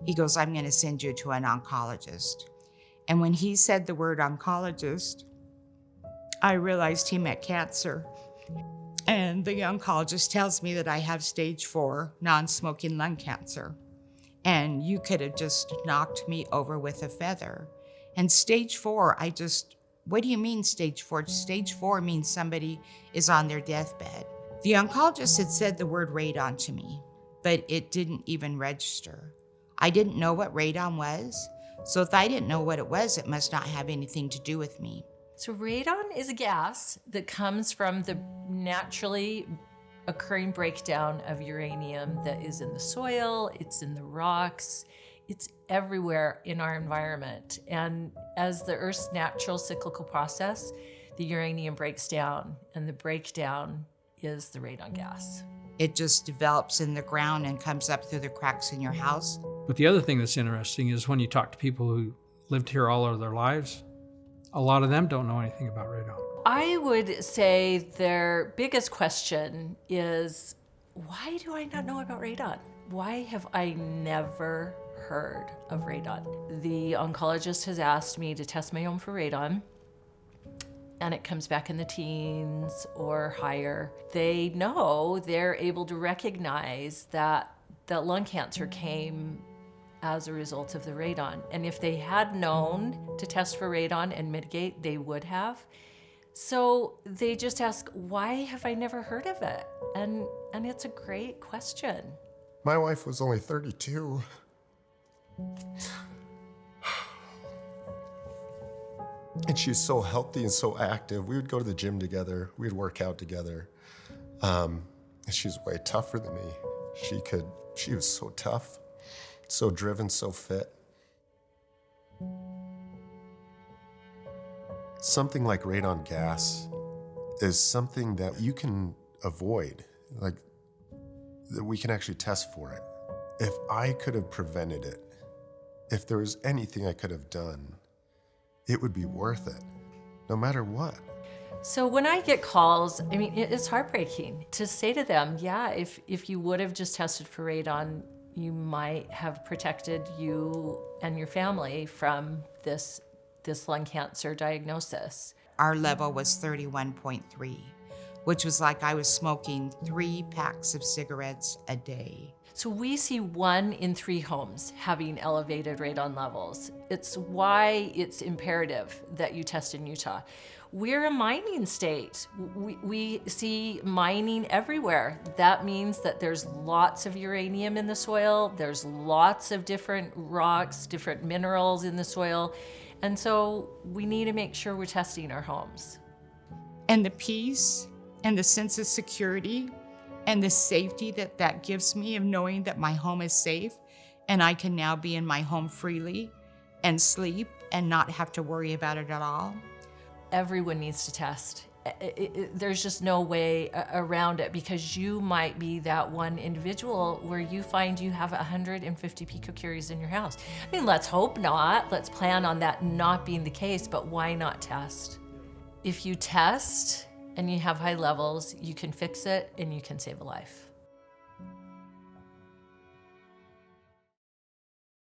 He goes, I'm going to send you to an oncologist. And when he said the word oncologist, I realized he meant cancer. And the oncologist tells me that I have stage 4 non-smoking lung cancer. And you could have just knocked me over with a feather. And stage 4, what do you mean stage 4? Stage 4 means somebody is on their deathbed. The oncologist had said the word radon to me, but it didn't even register. I didn't know what radon was. So if I didn't know what it was, it must not have anything to do with me. So radon is a gas that comes from the naturally occurring breakdown of uranium that is in the soil, it's in the rocks, it's everywhere in our environment. And as the Earth's natural cyclical process, the uranium breaks down, and the breakdown is the radon gas. It just develops in the ground and comes up through the cracks in your house. But the other thing that's interesting is when you talk to people who lived here all of their lives, a lot of them don't know anything about radon. I would say their biggest question is, why do I not know about radon? Why have I never heard of radon? The oncologist has asked me to test my home for radon, and it comes back in the teens or higher. They know, they're able to recognize that lung cancer came as a result of the radon. And if they had known to test for radon and mitigate, they would have. So they just ask, why have I never heard of it? And it's a great question. My wife was only 32. And she's so healthy and so active. We would go to the gym together. We'd work out together. And she's way tougher than me. She was so tough, so driven, so fit. Something like radon gas is something that you can avoid, like that we can actually test for it. If I could have prevented it, if there was anything I could have done, it would be worth it, no matter what. So when I get calls, I mean, it's heartbreaking to say to them, yeah, if you would have just tested for radon, you might have protected you and your family from this lung cancer diagnosis. Our level was 31.3, which was like I was smoking 3 packs of cigarettes a day. So we see 1 in 3 homes having elevated radon levels. It's why it's imperative that you test in Utah. We're a mining state. We see mining everywhere. That means that there's lots of uranium in the soil. There's lots of different rocks, different minerals in the soil. And so we need to make sure we're testing our homes. And the peace and the sense of security and the safety that gives me of knowing that my home is safe and I can now be in my home freely and sleep and not have to worry about it at all. Everyone needs to test. There's just no way around it, because you might be that one individual where you find you have 150 picocuries in your house. I mean, let's hope not. Let's plan on that not being the case, but why not test? If you test and you have high levels, you can fix it and you can save a life.